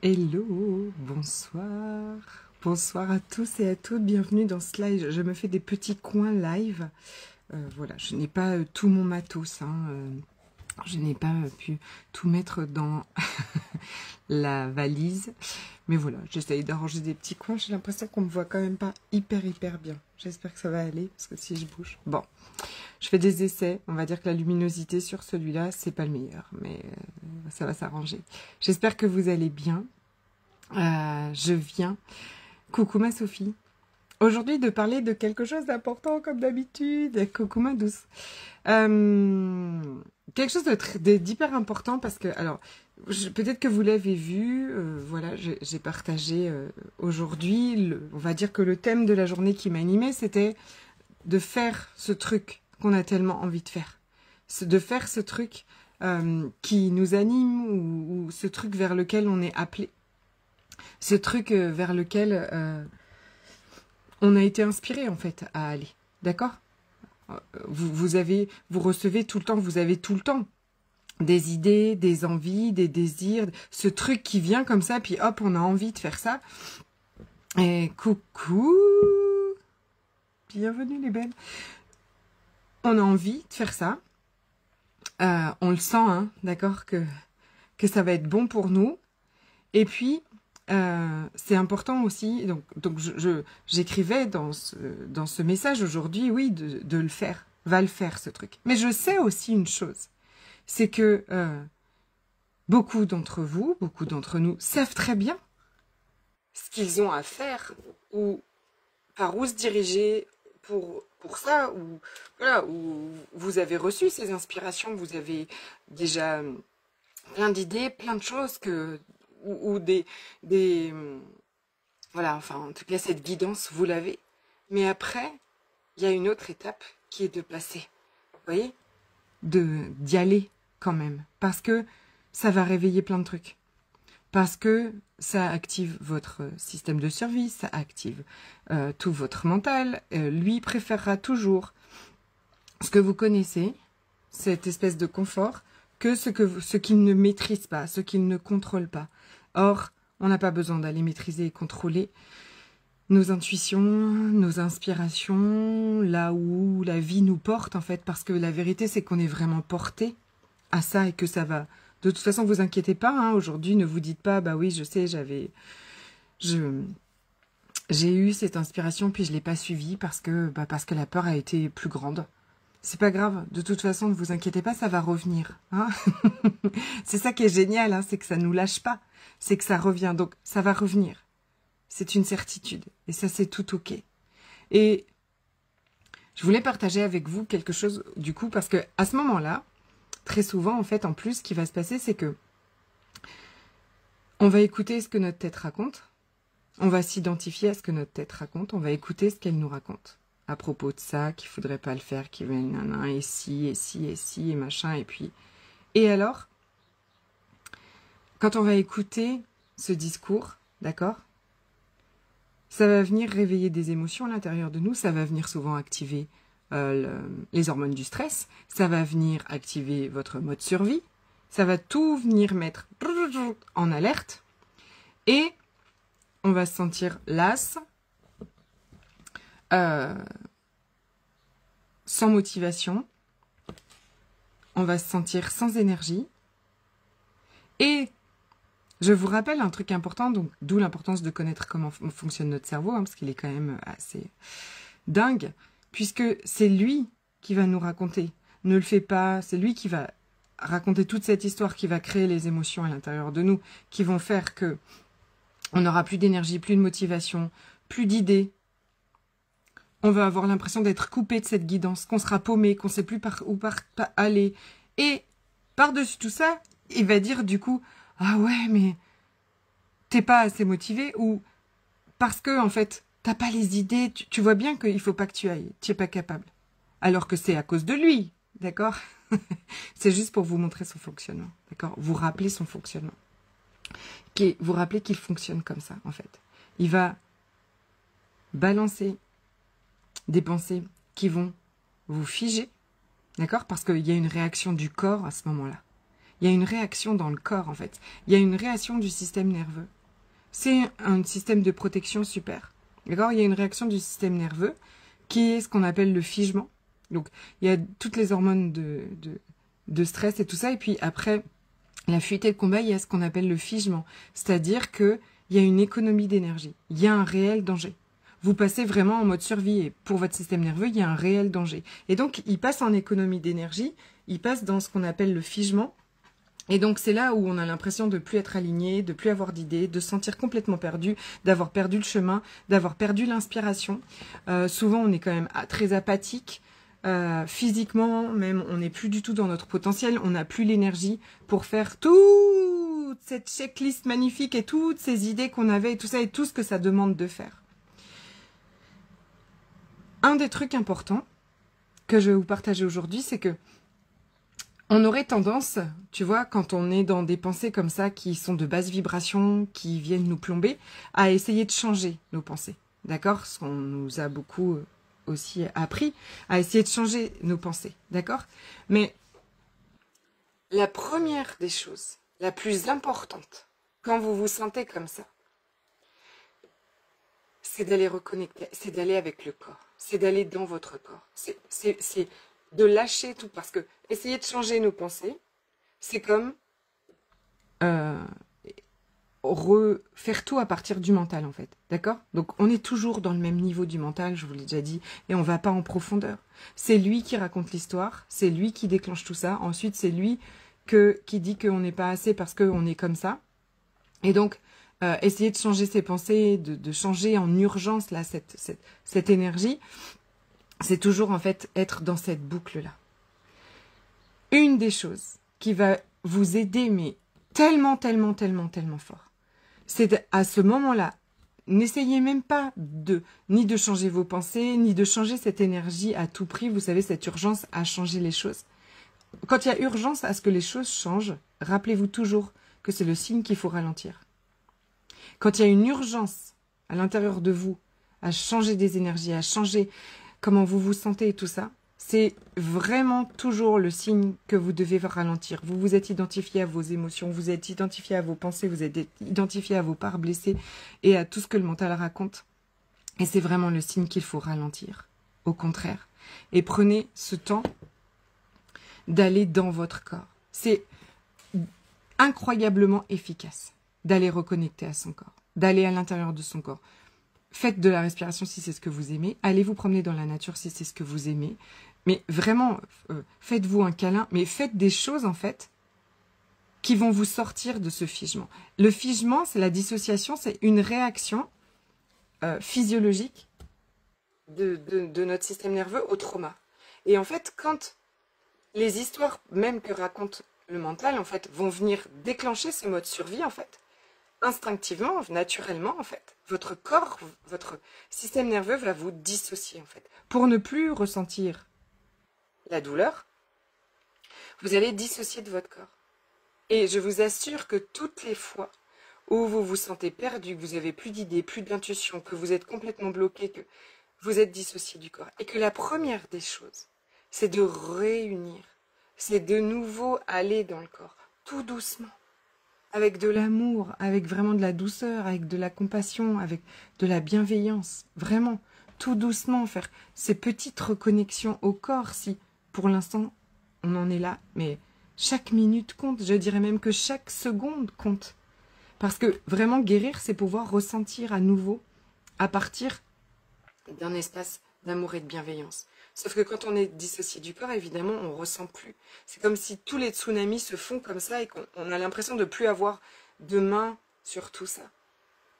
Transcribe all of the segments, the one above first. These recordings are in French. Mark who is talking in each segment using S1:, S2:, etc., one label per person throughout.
S1: Hello, bonsoir. Bonsoir à tous et à toutes. Bienvenue dans ce live. Je me fais des petits coins live. Voilà, je n'ai pas tout mon matos. Je n'ai pas pu tout mettre dans la valise. Mais voilà, j'essaye d'arranger des petits coins. J'ai l'impression qu'on me voit quand même pas hyper bien. J'espère que ça va aller parce que si je bouge... Bon, je fais des essais. On va dire que la luminosité sur celui-là, c'est pas le meilleur. Mais ça va s'arranger. J'espère que vous allez bien. Je viens, coucou ma Sophie, aujourd'hui de parler de quelque chose d'important comme d'habitude, coucou ma douce. Quelque chose d'hyper important parce que, alors, peut-être que vous l'avez vu, voilà, j'ai partagé aujourd'hui, on va dire que le thème de la journée qui m'animait, c'était de faire ce truc qu'on a tellement envie de faire. De faire ce truc qui nous anime ou ce truc vers lequel on est appelé. Ce truc vers lequel on a été inspiré en fait à aller, d'accord? Vous recevez tout le temps, vous avez tout le temps des idées, des envies, des désirs, ce truc qui vient comme ça, puis hop, on a envie de faire ça. Et coucou, bienvenue les belles. On a envie de faire ça, on le sent, hein, d'accord, que ça va être bon pour nous. Et puis c'est important aussi, donc j'écrivais dans ce message aujourd'hui, oui, de le faire, va le faire ce truc. Mais je sais aussi une chose, c'est que beaucoup d'entre vous, beaucoup d'entre nous savent très bien ce qu'ils ont à faire ou par où se diriger pour ça, ou voilà, où vous avez reçu ces inspirations, vous avez déjà plein d'idées, plein de choses ou des voilà, enfin, en tout cas, cette guidance, vous l'avez. Mais après, il y a une autre étape qui est de passer. Vous voyez? D'y aller quand même. Parce que ça va réveiller plein de trucs. Parce que ça active votre système de survie, ça active tout votre mental. Lui préférera toujours ce que vous connaissez, cette espèce de confort, que ce qu'il ne maîtrise pas, ce qu'il ne contrôle pas. Or, on n'a pas besoin d'aller maîtriser et contrôler nos intuitions, nos inspirations, là où la vie nous porte en fait, parce que la vérité c'est qu'on est vraiment porté à ça et que ça va. De toute façon, vous inquiétez pas, hein, aujourd'hui ne vous dites pas, bah oui, je sais, j'ai eu cette inspiration puis je l'ai pas suivie parce que la peur a été plus grande. C'est pas grave, de toute façon, ne vous inquiétez pas, ça va revenir. Hein. C'est ça qui est génial, hein, c'est que ça nous lâche pas, c'est que ça revient, donc ça va revenir. C'est une certitude, et ça c'est tout ok. Et je voulais partager avec vous quelque chose, du coup, parce que à ce moment-là, très souvent, en fait, en plus, ce qui va se passer, c'est que on va écouter ce que notre tête raconte, on va s'identifier à ce que notre tête raconte, on va écouter ce qu'elle nous raconte. À propos de ça, qu'il faudrait pas le faire, qu'il y a et si, et si, et si, et machin, et puis... Et alors, quand on va écouter ce discours, d'accord, ça va venir réveiller des émotions à l'intérieur de nous, ça va venir souvent activer les hormones du stress, ça va venir activer votre mode survie, ça va tout venir mettre en alerte, et on va se sentir las, sans motivation, on va se sentir sans énergie. Et je vous rappelle un truc important, donc d'où l'importance de connaître comment fonctionne notre cerveau, hein, parce qu'il est quand même assez dingue, puisque c'est lui qui va nous raconter. Ne le fait pas, c'est lui qui va raconter toute cette histoire, qui va créer les émotions à l'intérieur de nous, qui vont faire que on n'aura plus d'énergie, plus de motivation, plus d'idées. On va avoir l'impression d'être coupé de cette guidance, qu'on sera paumé, qu'on ne sait plus par où aller. Et par-dessus tout ça, il va dire du coup, ah ouais, mais t'es pas assez motivé, ou parce que, en fait, t'as pas les idées, tu vois bien qu'il faut pas que tu ailles, tu es pas capable. Alors que c'est à cause de lui, d'accord? C'est juste pour vous montrer son fonctionnement, d'accord? Vous rappeler son fonctionnement. Vous rappeler qu'il fonctionne comme ça, en fait. Il va balancer des pensées qui vont vous figer, d'accord? Parce qu'il y a une réaction du corps à ce moment-là. Il y a une réaction dans le corps, en fait. Il y a une réaction du système nerveux. C'est un système de protection super. D'accord? Il y a une réaction du système nerveux qui est ce qu'on appelle le figement. Donc, il y a toutes les hormones de stress et tout ça. Et puis après, la fuite et le combat, il y a ce qu'on appelle le figement. C'est-à-dire qu'il y a une économie d'énergie. Il y a un réel danger. Vous passez vraiment en mode survie. Et pour votre système nerveux, il y a un réel danger. Et donc, il passe en économie d'énergie. Il passe dans ce qu'on appelle le figement. Et donc, c'est là où on a l'impression de plus être aligné, de plus avoir d'idées, de se sentir complètement perdu, d'avoir perdu le chemin, d'avoir perdu l'inspiration. Souvent, on est quand même très apathique. Physiquement, même, on n'est plus du tout dans notre potentiel. On n'a plus l'énergie pour faire toute cette checklist magnifique et toutes ces idées qu'on avait et tout ça et tout ce que ça demande de faire. Un des trucs importants que je vais vous partager aujourd'hui, c'est que on aurait tendance, tu vois, quand on est dans des pensées comme ça, qui sont de basse vibration, qui viennent nous plomber, à essayer de changer nos pensées. D'accord? Ce qu'on nous a beaucoup aussi appris, à essayer de changer nos pensées. D'accord? Mais la première des choses, la plus importante, quand vous vous sentez comme ça, c'est d'aller reconnecter, c'est d'aller avec le corps, c'est d'aller dans votre corps. C'est de lâcher tout, parce que essayer de changer nos pensées, c'est comme refaire tout à partir du mental, en fait. D'accord? Donc, on est toujours dans le même niveau du mental, je vous l'ai déjà dit, et on va pas en profondeur. C'est lui qui raconte l'histoire, c'est lui qui déclenche tout ça. Ensuite, c'est lui qui dit qu'on n'est pas assez parce qu'on est comme ça. Et donc, essayer de changer ses pensées, de changer en urgence là cette énergie, c'est toujours en fait être dans cette boucle-là. Une des choses qui va vous aider, mais tellement fort, c'est à ce moment-là, n'essayez même pas ni de changer vos pensées, ni de changer cette énergie à tout prix, vous savez, cette urgence à changer les choses. Quand il y a urgence à ce que les choses changent, rappelez-vous toujours que c'est le signe qu'il faut ralentir. Quand il y a une urgence à l'intérieur de vous à changer des énergies, à changer comment vous vous sentez et tout ça, c'est vraiment toujours le signe que vous devez ralentir. Vous vous êtes identifié à vos émotions, vous êtes identifié à vos pensées, vous êtes identifié à vos parts blessées et à tout ce que le mental raconte. Et c'est vraiment le signe qu'il faut ralentir, au contraire. Et prenez ce temps d'aller dans votre corps. C'est incroyablement efficace d'aller reconnecter à son corps, d'aller à l'intérieur de son corps. Faites de la respiration si c'est ce que vous aimez. Allez vous promener dans la nature si c'est ce que vous aimez. Mais vraiment, faites-vous un câlin. Mais faites des choses, en fait, qui vont vous sortir de ce figement. Le figement, c'est la dissociation, c'est une réaction physiologique de notre système nerveux au trauma. Et en fait, quand les histoires même que raconte le mental, en fait, vont venir déclencher ce mode survie, en fait, instinctivement, naturellement, en fait, votre corps, votre système nerveux va vous dissocier, en fait. Pour ne plus ressentir la douleur, vous allez dissocier de votre corps. Et je vous assure que toutes les fois où vous vous sentez perdu, que vous n'avez plus d'idées, plus d'intuition, que vous êtes complètement bloqué, que vous êtes dissocié du corps, et que la première des choses, c'est de réunir, c'est de nouveau aller dans le corps, tout doucement, avec de l'amour, avec vraiment de la douceur, avec de la compassion, avec de la bienveillance, vraiment, tout doucement, faire ces petites reconnexions au corps, si pour l'instant on en est là, mais chaque minute compte, je dirais même que chaque seconde compte. Parce que vraiment guérir, c'est pouvoir ressentir à nouveau à partir d'un espace d'amour et de bienveillance. Sauf que quand on est dissocié du corps, évidemment, on ne ressent plus. C'est comme si tous les tsunamis se font comme ça et qu'on a l'impression de ne plus avoir de main sur tout ça.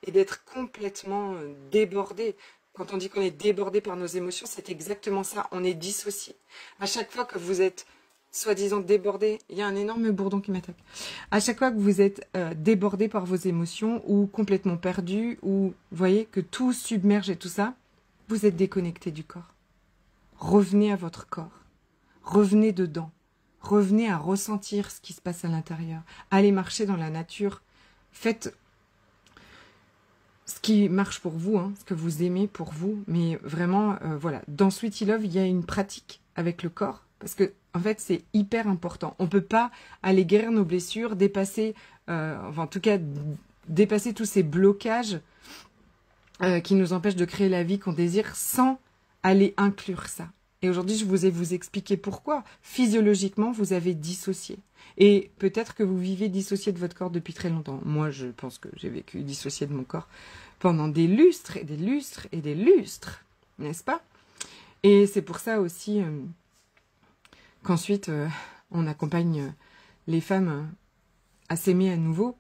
S1: Et d'être complètement débordé. Quand on dit qu'on est débordé par nos émotions, c'est exactement ça. On est dissocié. À chaque fois que vous êtes soi-disant débordé, il y a un énorme bourdon qui m'attaque. À chaque fois que vous êtes débordé par vos émotions ou complètement perdu, ou vous voyez que tout submerge et tout ça, vous êtes déconnecté du corps. Revenez à votre corps. Revenez dedans. Revenez à ressentir ce qui se passe à l'intérieur. Allez marcher dans la nature. Faites ce qui marche pour vous, hein, ce que vous aimez pour vous. Mais vraiment, voilà. Dans Sweetie Love, il y a une pratique avec le corps. Parce que, en fait, c'est hyper important. On peut pas aller guérir nos blessures, dépasser, enfin, en tout cas, dépasser tous ces blocages qui nous empêchent de créer la vie qu'on désire sans aller inclure ça. Et aujourd'hui, je vous ai expliqué pourquoi. Physiologiquement, vous avez dissocié. Et peut-être que vous vivez dissocié de votre corps depuis très longtemps. Moi, je pense que j'ai vécu dissocié de mon corps pendant des lustres et des lustres et des lustres, n'est-ce pas? Et c'est pour ça aussi qu'ensuite, on accompagne les femmes à s'aimer à nouveau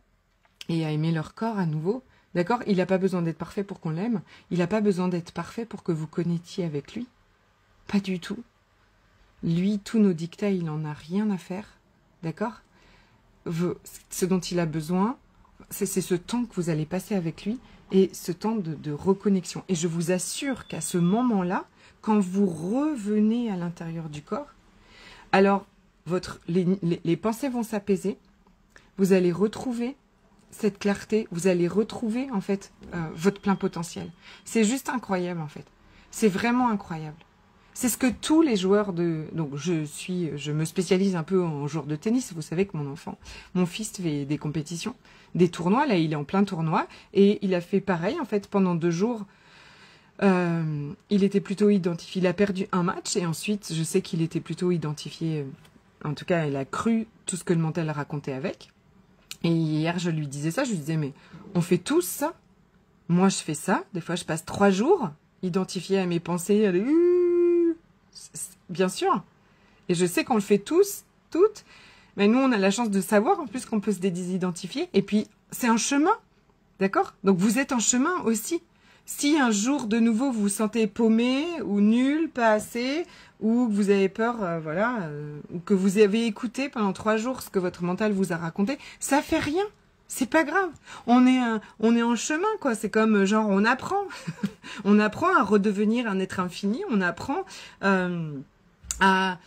S1: et à aimer leur corps à nouveau. D'accord? Il n'a pas besoin d'être parfait pour qu'on l'aime. Il n'a pas besoin d'être parfait pour que vous connectiez avec lui. Pas du tout. Lui, tous nos dictats, il n'en a rien à faire. D'accord? Ce dont il a besoin, c'est ce temps que vous allez passer avec lui et ce temps de reconnexion. Et je vous assure qu'à ce moment-là, quand vous revenez à l'intérieur du corps, alors les pensées vont s'apaiser, vous allez retrouver cette clarté, vous allez retrouver en fait votre plein potentiel. C'est juste incroyable en fait. C'est vraiment incroyable. C'est ce que tous les joueurs de... Donc je me spécialise un peu en joueur de tennis. Vous savez que mon fils fait des compétitions, des tournois. Là, il est en plein tournoi et il a fait pareil en fait pendant 2 jours. Il était plutôt identifié. Il a perdu un match et ensuite, je sais qu'il était plutôt identifié. En tout cas, il a cru tout ce que le mental racontait avec. Et hier, je lui disais ça. Je lui disais, mais on fait tous ça. Moi, je fais ça. Des fois, je passe 3 jours identifié à mes pensées. Bien sûr. Et je sais qu'on le fait tous, toutes. Mais nous, on a la chance de savoir en plus qu'on peut se désidentifier. Et puis, c'est un chemin. D'accord? Donc, vous êtes en chemin aussi. Si un jour, de nouveau, vous vous sentez paumé ou nul, pas assez, ou que vous avez peur, ou que vous avez écouté pendant 3 jours ce que votre mental vous a raconté, ça fait rien. C'est pas grave. On est en chemin, quoi. C'est comme, genre, on apprend. On apprend à redevenir un être infini. On apprend à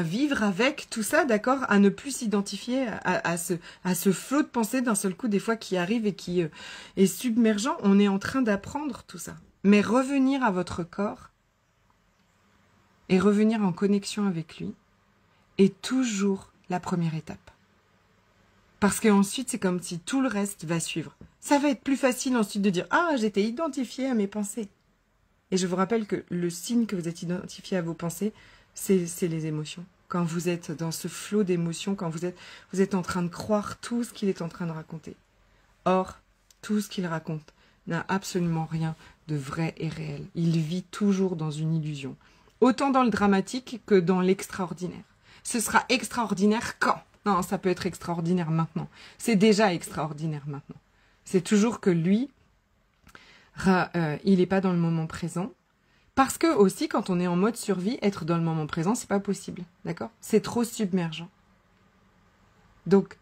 S1: vivre avec tout ça, d'accord, à ne plus s'identifier à ce flot de pensée d'un seul coup, des fois, qui arrive et qui est submergent. On est en train d'apprendre tout ça. Mais revenir à votre corps et revenir en connexion avec lui est toujours la première étape. Parce qu'ensuite, c'est comme si tout le reste va suivre. Ça va être plus facile ensuite de dire « Ah, j'étais identifié à mes pensées ». Et je vous rappelle que le signe que vous êtes identifié à vos pensées, c'est les émotions. Quand vous êtes dans ce flot d'émotions, quand vous êtes en train de croire tout ce qu'il est en train de raconter. Or, tout ce qu'il raconte n'a absolument rien de vrai et réel. Il vit toujours dans une illusion. Autant dans le dramatique que dans l'extraordinaire. Ce sera extraordinaire quand ? Non, ça peut être extraordinaire maintenant. C'est déjà extraordinaire maintenant. C'est toujours que lui, il n'est pas dans le moment présent. Parce que aussi, quand on est en mode survie, être dans le moment présent, c'est pas possible. D'accord? C'est trop submergent. Donc,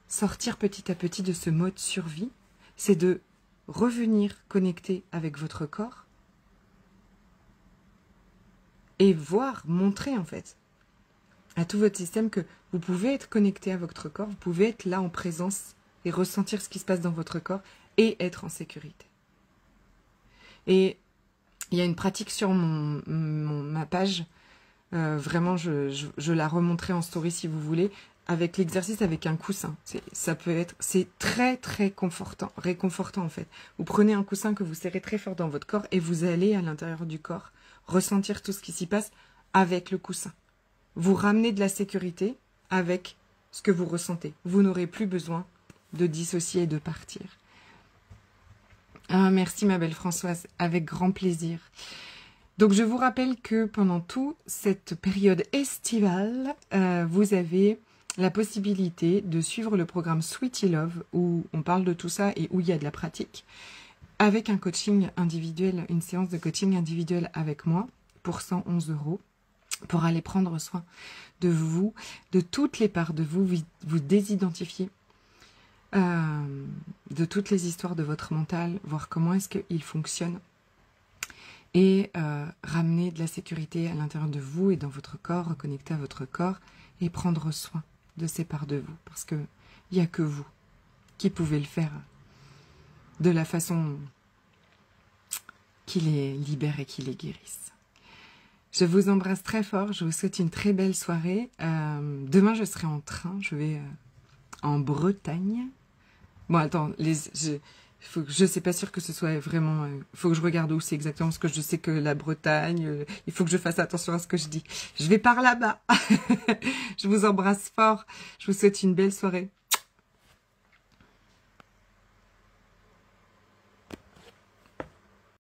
S1: sortir petit à petit de ce mode survie, c'est de revenir connecter avec votre corps et montrer en fait à tout votre système que vous pouvez être connecté à votre corps, vous pouvez être là en présence et ressentir ce qui se passe dans votre corps et être en sécurité. Et il y a une pratique sur ma page, vraiment je la remontrerai en story si vous voulez, avec l'exercice avec un coussin. C'est très très réconfortant en fait. Vous prenez un coussin que vous serrez très fort dans votre corps et vous allez à l'intérieur du corps ressentir tout ce qui s'y passe avec le coussin. Vous ramenez de la sécurité avec ce que vous ressentez. Vous n'aurez plus besoin de dissocier et de partir. Ah, merci ma belle Françoise, avec grand plaisir. Donc je vous rappelle que pendant toute cette période estivale, vous avez la possibilité de suivre le programme Sweetie Love où on parle de tout ça et où il y a de la pratique, avec un coaching individuel, une séance de coaching individuel avec moi pour 111 € pour aller prendre soin de vous, de toutes les parts de vous, vous désidentifier de toutes les histoires de votre mental, voir comment est-ce qu'il fonctionne et ramener de la sécurité à l'intérieur de vous et dans votre corps, reconnecter à votre corps et prendre soin de ces parts de vous parce que il n'y a que vous qui pouvez le faire de la façon qui les libère et qui les guérisse. Je vous embrasse très fort. Je vous souhaite une très belle soirée. Demain, je serai en train. Je vais en Bretagne. Bon, attends, je sais pas sûr que ce soit vraiment. Faut que je regarde où c'est exactement, parce que je sais que la Bretagne. Il faut que je fasse attention à ce que je dis. Je vais par là-bas. Je vous embrasse fort. Je vous souhaite une belle soirée.